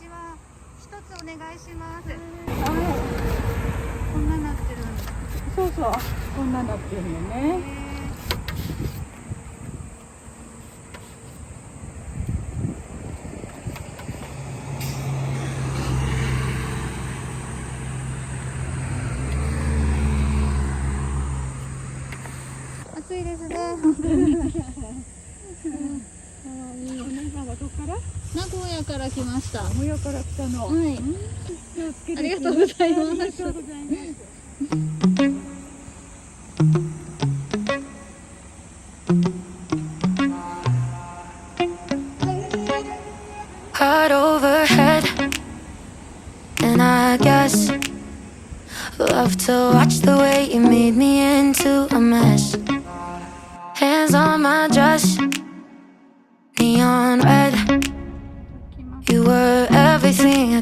ちは。一つお願いします。こんななってるんです。そうそう、こんななってるのね。暑いですね。お姉さんはどこから？名古屋から来ました。名古屋から来たの。はい。気をつけて。ありがとうございます。ありがとうございます。Heart overhead, and I guess love to watch the way you made me into a mess. Hands on my dress, neon red. You were everything I